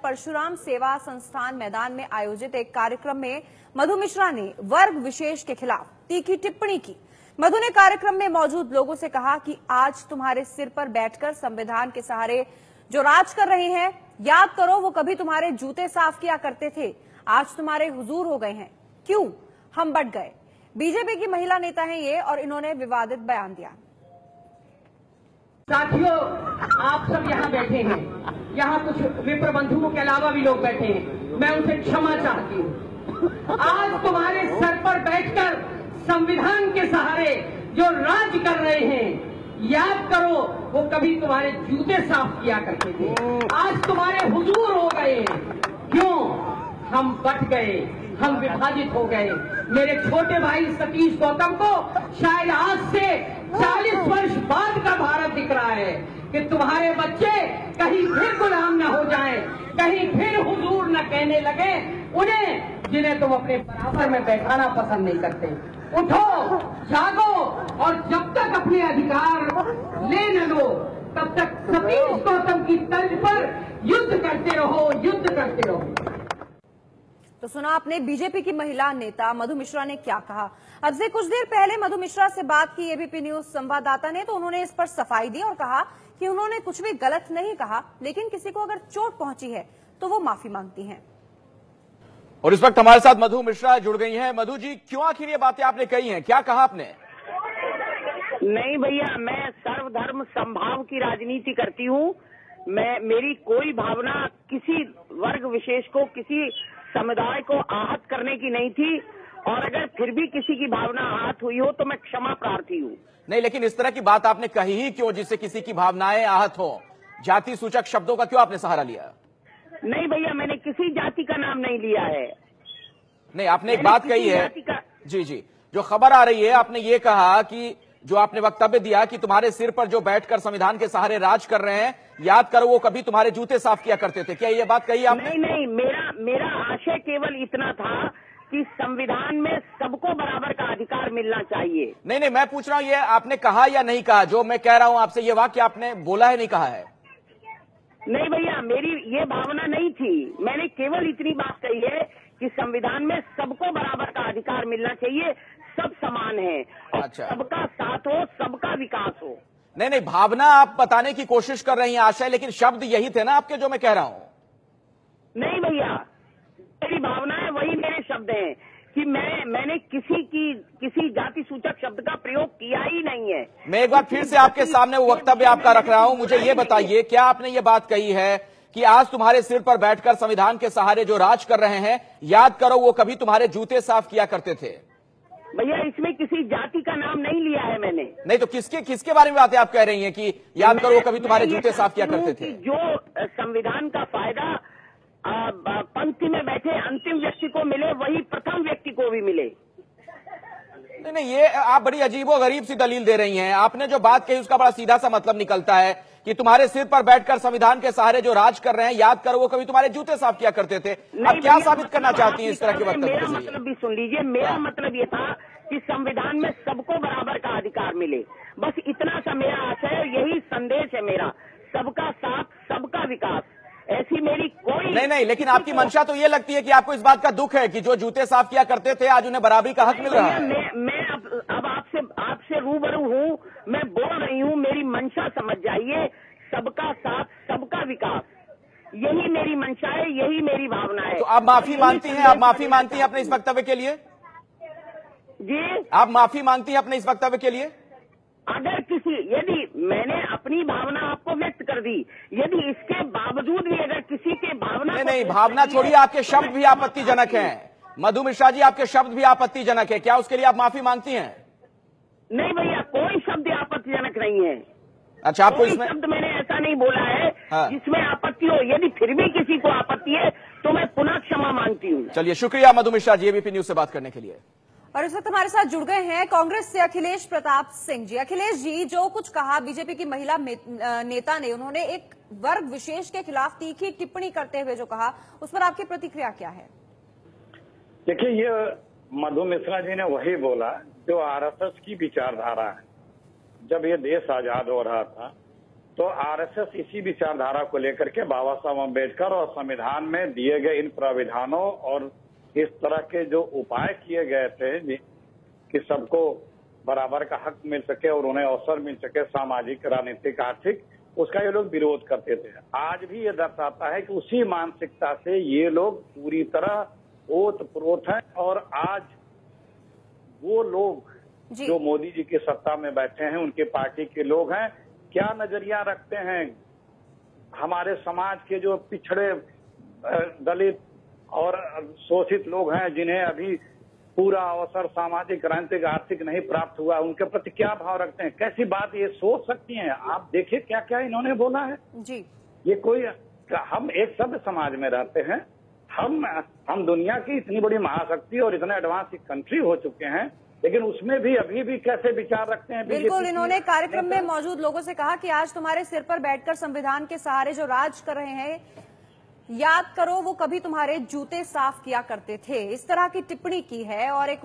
परशुराम सेवा संस्थान मैदान में आयोजित एक कार्यक्रम में मधु मिश्रा ने वर्ग विशेष के खिलाफ तीखी टिप्पणी की। मधु ने कार्यक्रम में मौजूद लोगों से कहा कि आज तुम्हारे सिर पर बैठकर संविधान के सहारे जो राज कर रहे हैं, याद करो वो कभी तुम्हारे जूते साफ किया करते थे, आज तुम्हारे हुजूर हो गए हैं। क्यों? हम बट गए। बीजेपी की महिला नेता हैं ये, और इन्होंने विवादित बयान दिया। साथियों, आप सब यहाँ बैठे हैं, यहाँ कुछ विप्र बंधुओं के अलावा भी लोग बैठे हैं, मैं उनसे क्षमा चाहती हूँ। आज तुम्हारे सर पर बैठकर संविधान के सहारे जो राज कर रहे हैं, याद करो वो कभी तुम्हारे जूते साफ किया करते थे, आज तुम्हारे हुजूर हो गए हैं। क्यों? हम बट गए, हम विभाजित हो गए। मेरे छोटे भाई सतीश गौतम को शायद आज से 40 वर्ष बाद का भारत दिख रहा है कि तुम्हारे बच्चे कहीं फिर गुलाम न हो जाएं, कहीं फिर हुजूर न कहने लगे उन्हें जिन्हें तुम अपने बराबर में बैठाना पसंद नहीं करते। उठो, जागो, और जब तक अपने अधिकार ले न लो तब तक सतीश गौतम की तर्ज पर युद्ध करते रहो, युद्ध करते रहो। तो सुना आपने बीजेपी की महिला नेता मधु मिश्रा ने क्या कहा। अब से कुछ देर पहले मधु मिश्रा से बात की एबीपी न्यूज संवाददाता ने, तो उन्होंने इस पर सफाई दी और कहा कि उन्होंने कुछ भी गलत नहीं कहा, लेकिन किसी को अगर चोट पहुंची है तो वो माफी मांगती हैं। और इस वक्त हमारे साथ मधु मिश्रा जुड़ गई हैं। मधु जी, क्यों आखिर ये बातें आपने कही हैं, क्या कहा आपने? नहीं भैया, मैं सर्वधर्म समभाव की राजनीति करती हूँ। मेरी कोई भावना किसी वर्ग विशेष को, किसी समुदाय को आहत करने की नहीं थी, और अगर फिर भी किसी की भावना आहत हुई हो तो मैं क्षमा प्रार्थी हूँ। नहीं, लेकिन इस तरह की बात आपने कही ही क्यों, जिससे किसी की भावनाएं आहत हो? जाति सूचक शब्दों का क्यों आपने सहारा लिया? नहीं भैया, मैंने किसी जाति का नाम नहीं लिया है। नहीं, आपने एक बात कही है जी जी, जो खबर आ रही है, आपने ये कहा कि जो आपने वक्तव्य दिया कि तुम्हारे सिर पर जो बैठकर संविधान के सहारे राज कर रहे हैं, याद करो वो कभी तुम्हारे जूते साफ किया करते थे। क्या ये बात कही आपने? नहीं, मेरा आशय केवल इतना था कि संविधान में सबको बराबर का अधिकार मिलना चाहिए। नहीं, मैं पूछ रहा हूं ये आपने कहा या नहीं कहा? जो मैं कह रहा हूं आपसे, ये वाक्य आपने बोला है, नहीं कहा है? नहीं भैया, मेरी ये भावना नहीं थी। मैंने केवल इतनी बात कही है कि संविधान में सबको बराबर का अधिकार मिलना चाहिए, सब समान है, और अच्छा, सबका साथ हो, सबका विकास हो। नहीं, भावना आप बताने की कोशिश कर रही हैं, आशय, लेकिन शब्द यही थे ना आपके जो मैं कह रहा हूं। नहीं भैया, मेरी भावना है, वही मेरे शब्द हैं कि मैंने किसी जाति सूचक शब्द का प्रयोग किया ही नहीं है। मैं एक बार फिर से आपके सामने वो वक्तव्य आपका रख रहा हूं। मुझे ये बताइए, क्या आपने ये बात कही है कि आज तुम्हारे सिर पर बैठकर संविधान के सहारे जो राज कर रहे हैं, याद करो वो कभी तुम्हारे जूते साफ किया करते थे? भैया, इसमें किसी जाति का नाम नहीं लिया है मैंने। नहीं तो किसके बारे में बातें आप कह रही हैं कि याद करो वो कभी तुम्हारे जूते साफ किया करते थे? जो संविधान का फायदा पंक्ति में बैठे अंतिम व्यक्ति को मिले, वही प्रथम व्यक्ति को भी मिले। नहीं, ये आप बड़ी अजीबोगरीब सी दलील दे रही हैं। आपने जो बात कही उसका बड़ा सीधा सा मतलब निकलता है कि तुम्हारे सिर पर बैठकर संविधान के सहारे जो राज कर रहे हैं, याद करो वो कभी तुम्हारे जूते साफ किया करते थे। आप क्या साबित करना चाहती हैं इस तरह के वक्तव्य? मेरा मतलब भी सुन लीजिए। मेरा मतलब ये था कि संविधान में सबको बराबर का अधिकार मिले, बस इतना सा मेरा आशय है, यही संदेश है मेरा। सबका साथ, सबका विकास, ऐसी मेरी कोई नहीं, लेकिन आपकी मंशा तो ये लगती है कि आपको इस बात का दुख है कि जो जूते साफ किया करते थे आज उन्हें बराबरी का हक मिल रहा है। मैं अब आपसे रूबरू हूँ, मैं बोल रही हूँ, मेरी मंशा समझ जाइए। सबका साथ, सबका विकास, यही मेरी मंशा है, यही मेरी भावना है। तो आप माफी मांगती हैं? आप माफी मांगती हैं अपने इस वक्तव्य के लिए? जी, आप माफी मांगती हैं अपने इस वक्तव्य के लिए? यदि मैंने अपनी भावना आपको व्यक्त कर दी, यदि इसके बावजूद भी अगर किसी के भावना नहीं, भावना छोड़िए, आपके शब्द भी आपत्तिजनक हैं। मधु मिश्रा जी, आपके शब्द भी आपत्तिजनक है, क्या उसके लिए आप माफी मांगती हैं? नहीं भैया, कोई शब्द आपत्तिजनक नहीं है। अच्छा, आपको कोई इसमें शब्द मैंने ऐसा नहीं बोला है जिसमें आपत्ति हो। यदि फिर भी किसी को आपत्ति है तो मैं पुनः क्षमा मांगती हूँ। चलिए, शुक्रिया मधु मिश्रा जी एबीपी न्यूज से बात करने के लिए। और इस वक्त हमारे साथ जुड़ गए हैं कांग्रेस से अखिलेश प्रताप सिंह जी। अखिलेश जी, जो कुछ कहा बीजेपी की महिला नेता ने, उन्होंने एक वर्ग विशेष के खिलाफ तीखी टिप्पणी करते हुए जो कहा, उस पर आपकी प्रतिक्रिया क्या है? देखिए, ये मधु मिश्रा जी ने वही बोला जो आरएसएस की विचारधारा है। जब ये देश आजाद हो रहा था तो आरएसएस इसी विचारधारा को लेकर के बाबा साहब अम्बेडकर और संविधान में दिए गए इन प्राविधानों और इस तरह के जो उपाय किए गए थे कि सबको बराबर का हक मिल सके और उन्हें अवसर मिल सके, सामाजिक, राजनीतिक, आर्थिक, उसका ये लोग विरोध करते थे। आज भी ये दर्शाता है कि उसी मानसिकता से ये लोग पूरी तरह ओत-प्रोत हैं। और आज वो लोग जो मोदी जी की सत्ता में बैठे हैं, उनकी पार्टी के लोग हैं, क्या नजरिया रखते हैं हमारे समाज के जो पिछड़े, दलित और शोषित लोग हैं, जिन्हें अभी पूरा अवसर सामाजिक, राजनीतिक, आर्थिक नहीं प्राप्त हुआ, उनके प्रति क्या भाव रखते हैं? कैसी बात ये सोच सकती हैं? आप देखिए क्या क्या इन्होंने बोला है जी। ये कोई, हम एक सभ्य समाज में रहते हैं, हम दुनिया की इतनी बड़ी महाशक्ति और इतने एडवांस कंट्री हो चुके हैं, लेकिन उसमें भी अभी भी कैसे विचार रखते हैं? बिल्कुल, इन्होंने कार्यक्रम में मौजूद लोगों से कहा कि आज तुम्हारे सिर पर बैठकर संविधान के सहारे जो राज कर रहे हैं, याद करो वो कभी तुम्हारे जूते साफ किया करते थे। इस तरह की टिप्पणी की है। और एक